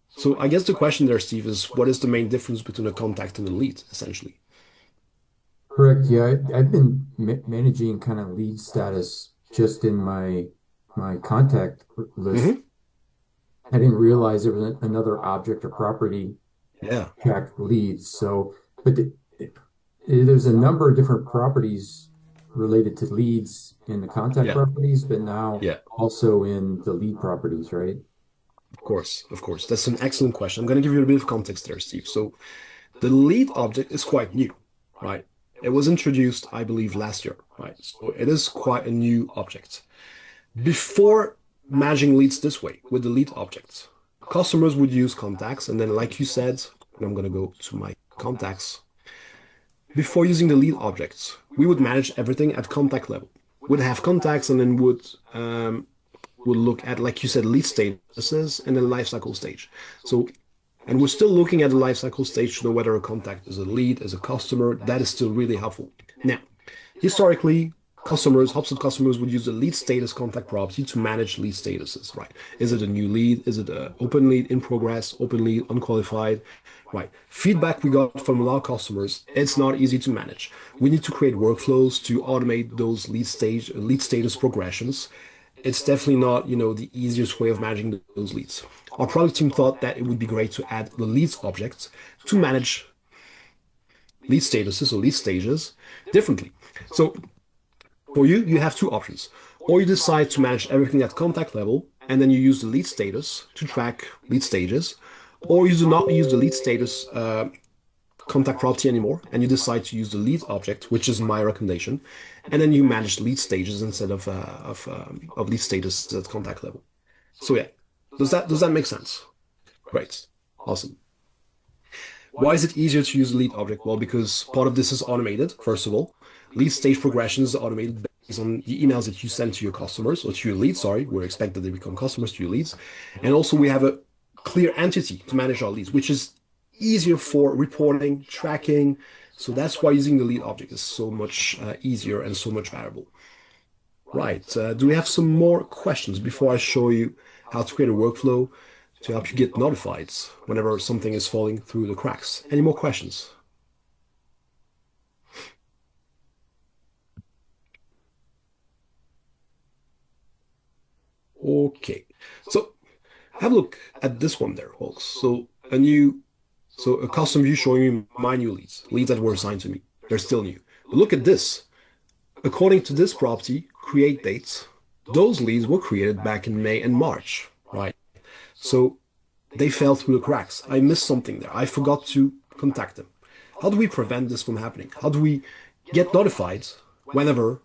So I guess the question there, Steve, is what is the main difference between a contact and a lead, essentially? Correct. Yeah, I've been managing kind of lead status just in my contact list. Mm-hmm. I didn't realize there was another object or property Yeah. tracked leads. So, but there's a number of different properties related to leads in the contact Yeah. properties, but now Yeah. also in the lead properties, right? Of course, of course. That's an excellent question. I'm going to give you a bit of context there, Steve. So the lead object is quite new, right? It was introduced, I believe, last year, right? So it is quite a new object. Before managing leads this way with the lead object, customers would use contacts, and then, like you said, and I'm going to go to my contacts. Before using the lead objects, we would manage everything at contact level. Would have contacts, and then would look at, like you said, lead statuses and then lifecycle stage. So, and we're still looking at the lifecycle stage to know whether a contact is a lead, is a customer. That is still really helpful. Now, historically, HubSpot customers would use the lead status contact property to manage lead statuses, right? Is it a new lead? Is it an open lead in progress, open lead, unqualified? Right. Feedback we got from our customers, it's not easy to manage. We need to create workflows to automate those lead status progressions. It's definitely not, the easiest way of managing those leads. Our product team thought that it would be great to add the leads object to manage lead statuses or lead stages differently. So for you, you have 2 options. Or you decide to manage everything at contact level, and then you use the lead status to track lead stages, or you do not use the lead status contact property anymore, and you decide to use the lead object, which is my recommendation, and then you manage lead stages instead of lead status at contact level. So yeah, does that make sense? Great, awesome. Why is it easier to use the lead object? Well, because part of this is automated. First of all, lead stage progression is automated based on the emails that you send to your customers or to your leads. Sorry, we're expected they become customers to your leads, and also we have a clear entity to manage our leads, which is easier for reporting, tracking. So that's why using the lead object is so much easier and so much valuable. Right. Do we have some more questions before I show you how to create a workflow to help you get notified whenever something is falling through the cracks? Any more questions? Okay. So have a look at this one there, folks. So a custom view showing you my new leads that were assigned to me. They're still new. But look at this. According to this property, create dates, those leads were created back in May and March, right? So they fell through the cracks. I missed something there. I forgot to contact them. How do we prevent this from happening? How do we get notified whenever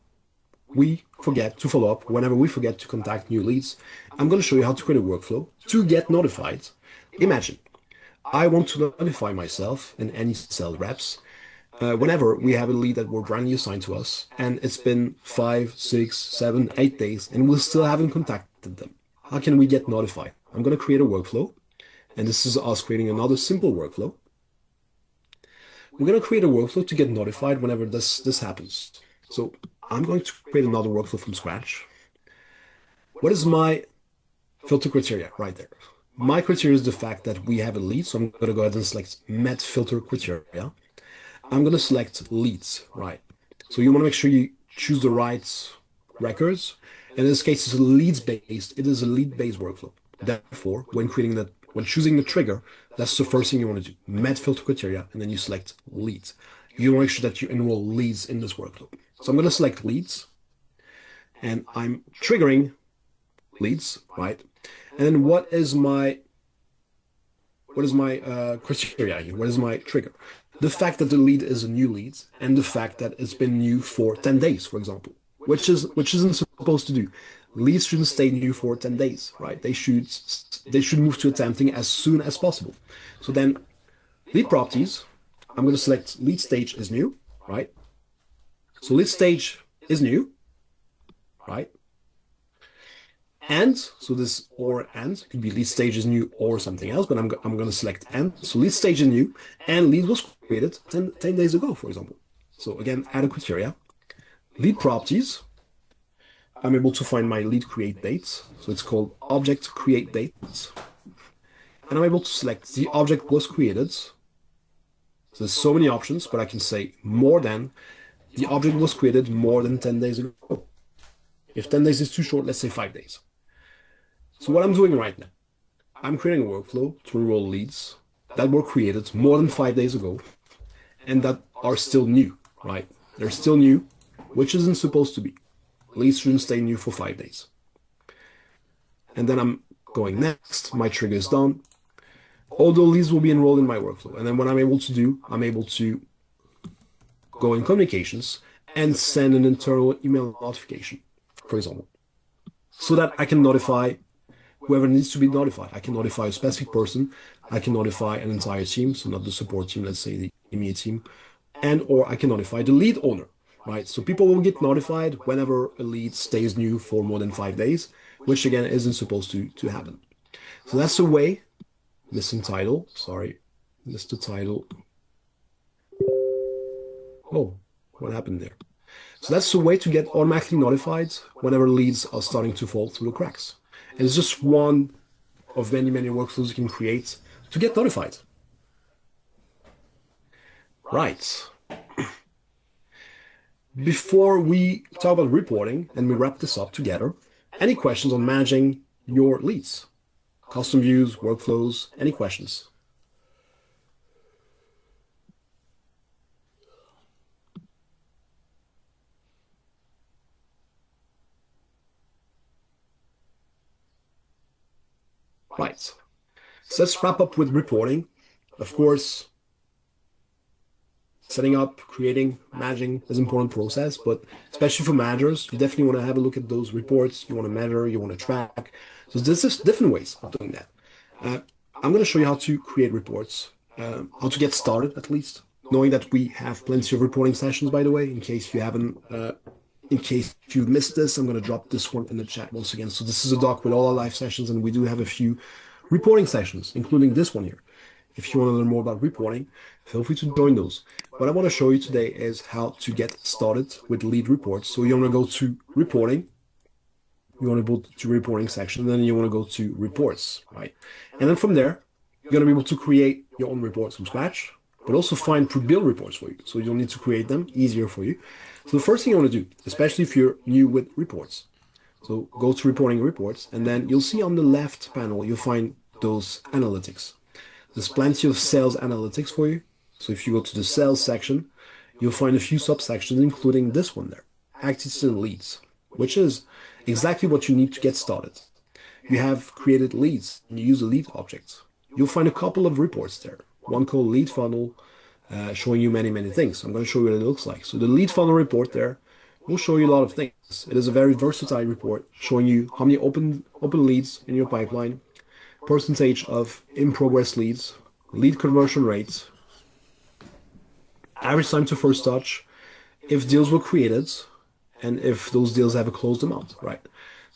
we forget to follow up, whenever we forget to contact new leads? I'm going to show you how to create a workflow to get notified. Imagine I want to notify myself and any sales reps whenever we have a lead that were randomly assigned to us, and it's been 5, 6, 7, 8 days, and we still haven't contacted them. How can we get notified? I'm going to create a workflow, and this is us creating another simple workflow. We're going to create a workflow to get notified whenever this happens. So I'm going to create another workflow from scratch. What is my filter criteria right there? My criteria is the fact that we have a lead, so I'm going to go ahead and select met filter criteria. I'm going to select leads, right? So you want to make sure you choose the right records. In this case, it's a leads-based. It is a lead-based workflow. Therefore, when choosing the trigger, that's the first thing you want to do. Met filter criteria, and then you select leads. You want to make sure that you enroll leads in this workflow. So I'm going to select leads, and I'm triggering leads, right? And then what is my criteria here? What is my trigger? The fact that the lead is a new lead, and the fact that it's been new for 10 days, for example, which isn't supposed to do. Leads shouldn't stay new for 10 days, right? They should move to attempting as soon as possible. So then lead properties, I'm going to select lead stage is new, right? So lead stage is new, right? And so this or and could be lead stage is new or something else, but I'm going to select and. So lead stage is new, and lead was created 10 days ago, for example. So again, add a criteria. Lead properties, I'm able to find my lead create dates. So it's called object create dates. And I'm able to select the object was created. So there's so many options, but I can say more than the object was created more than 10 days ago. If 10 days is too short, let's say 5 days. So what I'm doing right now, I'm creating a workflow to enroll leads that were created more than 5 days ago and that are still new, right? They're still new, which isn't supposed to be. Leads shouldn't stay new for 5 days. And then I'm going next. My trigger is done. All the leads will be enrolled in my workflow. And then what I'm able to do, I'm able to go in communications and send an internal email notification, for example, so that I can notify whoever needs to be notified. I can notify a specific person. I can notify an entire team, so not the support team, let's say the immediate team, and or I can notify the lead owner, right? So people will get notified whenever a lead stays new for more than 5 days, which again isn't supposed to happen. So that's the way. Missing title, sorry, missed the title. Oh, what happened there? So that's the way to get automatically notified whenever leads are starting to fall through the cracks. And it's just one of many, many workflows you can create to get notified. Right. Before we talk about reporting and we wrap this up together, any questions on managing your leads? Custom views, workflows, any questions? Right. So let's wrap up with reporting. Of course, setting up, creating, managing is an important process, but especially for managers, you definitely want to have a look at those reports. You want to measure, you want to track. So there's just different ways of doing that. I'm going to show you how to create reports, how to get started at least, knowing that we have plenty of reporting sessions, by the way, in case you haven't, in case you missed this, I'm going to drop this one in the chat once again. So this is a doc with all our live sessions, and we do have a few reporting sessions, including this one here. If you want to learn more about reporting, feel free to join those. What I want to show you today is how to get started with lead reports. So you want to go to reporting, you want to go to reporting section, and then you want to go to reports, right? And then from there, you're going to be able to create your own reports from scratch, but also find pre-built reports for you. So you don't need to create them, easier for you. So the first thing you want to do, especially if you're new with reports, So go to reporting reports, and then you'll see on the left panel, you'll find those analytics. There's plenty of sales analytics for you. So if you go to the sales section, you'll find a few subsections, including this one there, actives and leads, which is exactly what you need to get started. You have created leads and you use a lead object. You'll find a couple of reports there. One called lead funnel, showing you many things. I'm going to show you what it looks like. So the lead funnel report there will show you a lot of things. It is a very versatile report showing you how many open leads in your pipeline, percentage of in-progress leads, lead conversion rates, average time to first touch, if deals were created, and if those deals have a closed amount, right?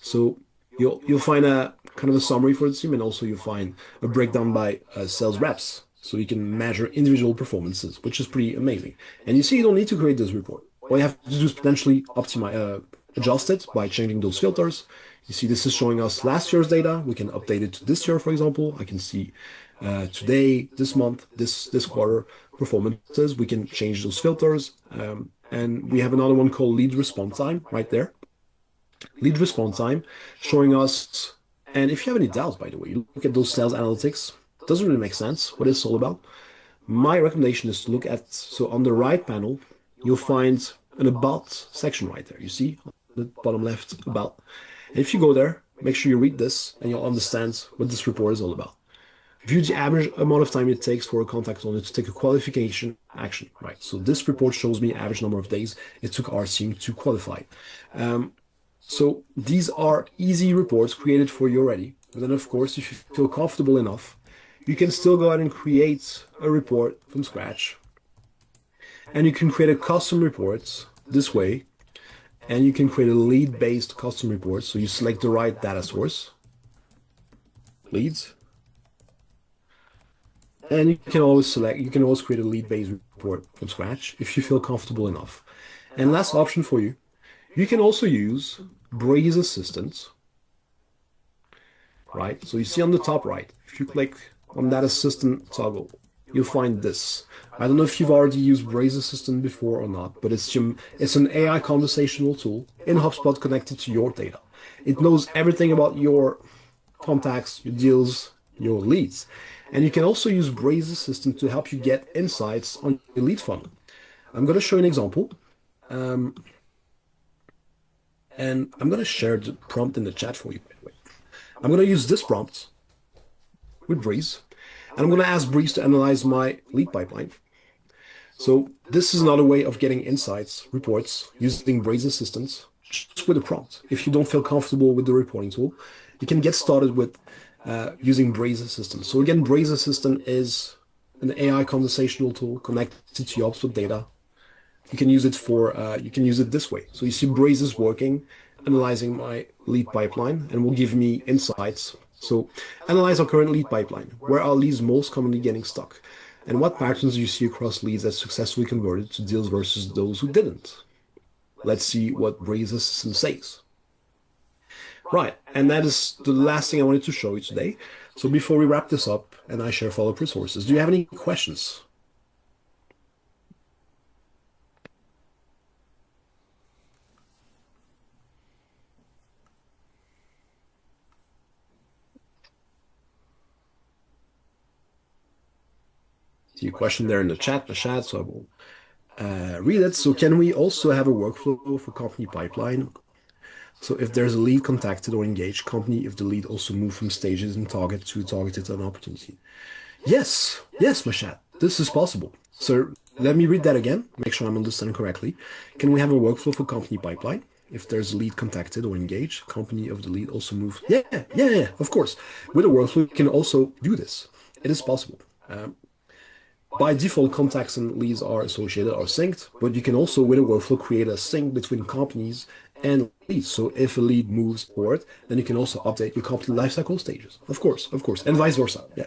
So you'll find a kind of a summary for the team, and also you'll find a breakdown by sales reps, so you can measure individual performances, which is pretty amazing. And you see, you don't need to create this report. All you have to do is potentially optimize, adjust it by changing those filters. You see, this is showing us last year's data. We can update it to this year, for example. I can see today, this month, this quarter performances. We can change those filters. And we have another one called lead response time right there. Lead response time showing us, and if you have any doubts, by the way, you look at those sales analytics. It doesn't really make sense what it's all about. My recommendation is to look at, so on the right panel, you'll find an about section right there. You see, on the bottom left, about. And if you go there, make sure you read this and you'll understand what this report is all about. View the average amount of time it takes for a contact owner to take a qualification action, right? So this report shows me average number of days it took our team to qualify. So these are easy reports created for you already. But then, of course, if you feel comfortable enough, you can still go ahead and create a report from scratch. And you can create a custom report this way. And you can create a lead-based custom report. So you select the right data source, leads. And you can always create a lead-based report from scratch if you feel comfortable enough. And last option for you, you can also use Braze Assistant, right? So you see on the top right, if you click on that assistant toggle, you'll find this. I don't know if you've already used Braze Assistant before or not, but it's an AI conversational tool in HubSpot connected to your data. It knows everything about your contacts, your deals, your leads. And you can also use Braze Assistant to help you get insights on your lead funnel. I'm going to show you an example. And I'm going to share the prompt in the chat for you, by the way. I'm going to use this prompt with Breeze, and I'm going to ask Breeze to analyze my lead pipeline. So this is another way of getting insights, reports, using Breeze Assistant, just with a prompt. If you don't feel comfortable with the reporting tool, you can get started with using Braze Assistant. So again, Braze Assistant is an AI conversational tool connected to your HubSpot data. You can use it this way. So you see Braze is working, analyzing my lead pipeline, and will give me insights. So analyze our current lead pipeline. Where are leads most commonly getting stuck? And what patterns do you see across leads that successfully converted to deals versus those who didn't? Let's see what Braze Assistant says. Right, and that is the last thing I wanted to show you today. So before we wrap this up and I share follow-up resources, do you have any questions? See a question there in the chat, so I will read it. So can we also have a workflow for company pipeline? So if there's a lead contacted or engaged company, if the lead also moved from stages and target to targeted an opportunity. Yes, my chat, this is possible. So let me read that again, make sure I'm understanding correctly. Can we have a workflow for company pipeline? If there's a lead contacted or engaged, company of the lead also moves. Yeah, of course. With a workflow, you can also do this. It is possible. By default, contacts and leads are associated or synced, but you can also, with a workflow, create a sync between companies and leads. So if a lead moves forward, then you can also update your company lifecycle stages. Of course, and vice versa. Yeah,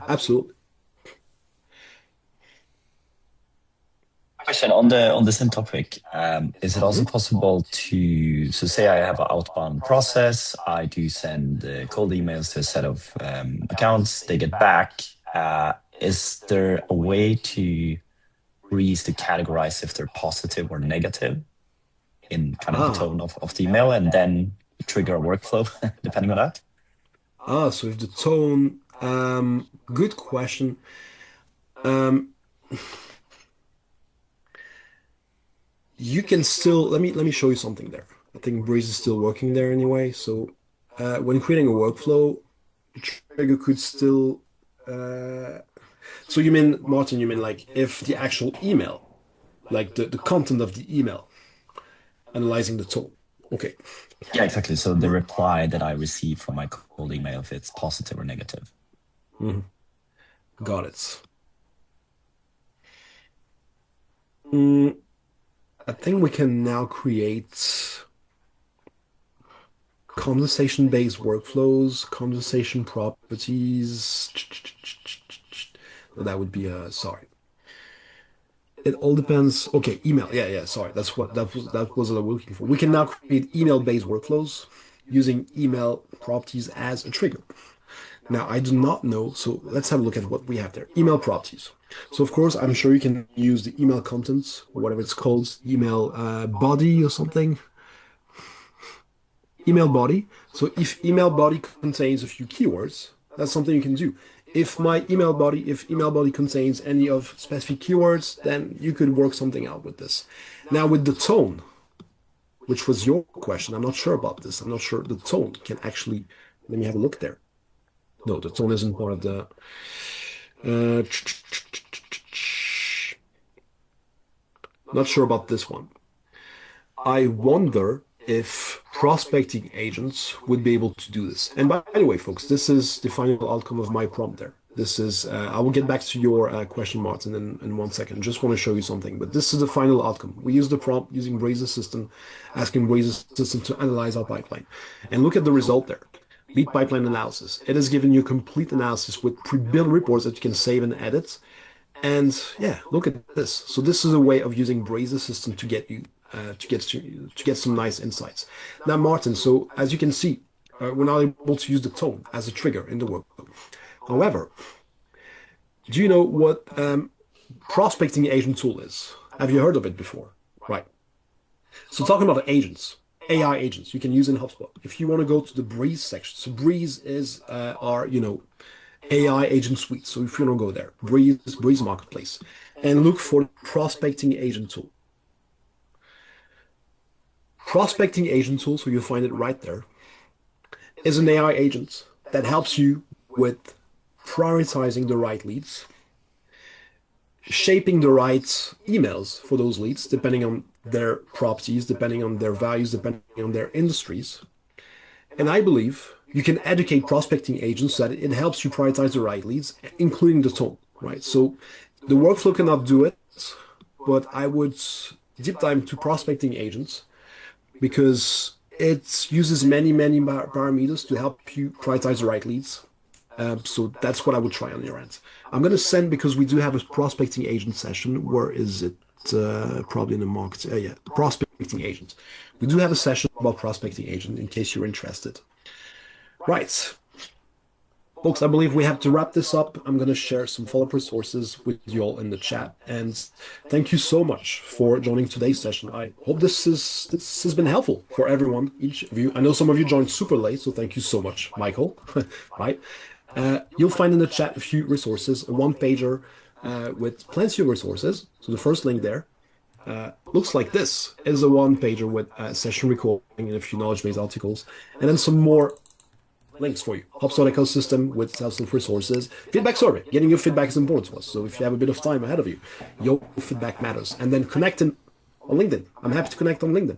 absolutely. Question on the same topic. Is it also possible to, so say I have an outbound process, I do send cold emails to a set of accounts, they get back. Is there a way to Breeze to categorize if they're positive or negative in kind of the tone of the email, and then trigger a workflow depending on that? So if the tone, good question. Um, you can still let me show you something there. I think Breeze is still working there anyway. So when creating a workflow, the trigger could still. So you mean, Martin? You mean like if the actual email, like the content of the email, analyzing the tone. Okay. Yeah, exactly. So the Mm, reply that I receive from my cold email, if it's positive or negative. mhm. Got it. Mm, I think we can now create conversation-based workflows, conversation properties. No, that would be sorry. It all depends. Okay, email. Yeah, yeah, sorry. That was what I'm looking for. We can now create email-based workflows using email properties as a trigger. Now, I do not know, so let's have a look at what we have there. Email properties. So, of course, I'm sure you can use the email contents, or whatever it's called, email body or something. Email body. So, if email body contains a few keywords, that's something you can do. If email body contains any of specific keywords, then you could work something out with this. Now, with the tone, which was your question, I'm not sure about this. I'm not sure the tone can actually, let me have a look there. No, the tone isn't part of the. Uh, Not sure about this one. I wonder if prospecting agents would be able to do this. And by the way, folks, this is the final outcome of my prompt there. This is, I will get back to your question, Martin, in 1 second. Just want to show you something, but this is the final outcome. We use the prompt using Braze Assistant, asking Braze Assistant to analyze our pipeline. And look at the result there. Lead pipeline analysis. It has given you complete analysis with pre-built reports that you can save and edit. And yeah, look at this. So this is a way of using Braze Assistant to get you to get some nice insights. Now, Martin. So as you can see, we're not able to use the tone as a trigger in the workflow. However, do you know what prospecting agent tool is? Have you heard of it before? Right. So talking about agents, AI agents, you can use in HubSpot. If you want to go to the Breeze section, so Breeze is our AI agent suite. So if you want to go there, Breeze Marketplace, and look for the prospecting agent tool. Prospecting agent tool, so you'll find it right there, is an AI agent that helps you with prioritizing the right leads, shaping the right emails for those leads, depending on their properties, depending on their values, depending on their industries. And I believe you can educate prospecting agents so that it helps you prioritize the right leads, including the tone, right? So the workflow cannot do it, but I would deep dive into prospecting agents because it uses many, many parameters to help you prioritize the right leads. So that's what I would try on your end. I'm going to send, because we do have a prospecting agent session. Where is it? Probably in the market. Yeah, prospecting agent. We do have a session about prospecting agent in case you're interested. Right. Folks, I believe we have to wrap this up. I'm going to share some follow-up resources with you all in the chat. And thank you so much for joining today's session. I hope this has been helpful for everyone, each of you. I know some of you joined super late, so thank you so much, Michael. Right. You'll find in the chat a few resources, a one-pager with plenty of resources. So the first link there looks like this. It is a one-pager with session recording and a few knowledge-based articles, and then some more links for you. HubSpot ecosystem with self resources. Feedback survey. Getting your feedback is important to us. So if you have a bit of time ahead of you, your feedback matters. And then connecting on LinkedIn. I'm happy to connect on LinkedIn.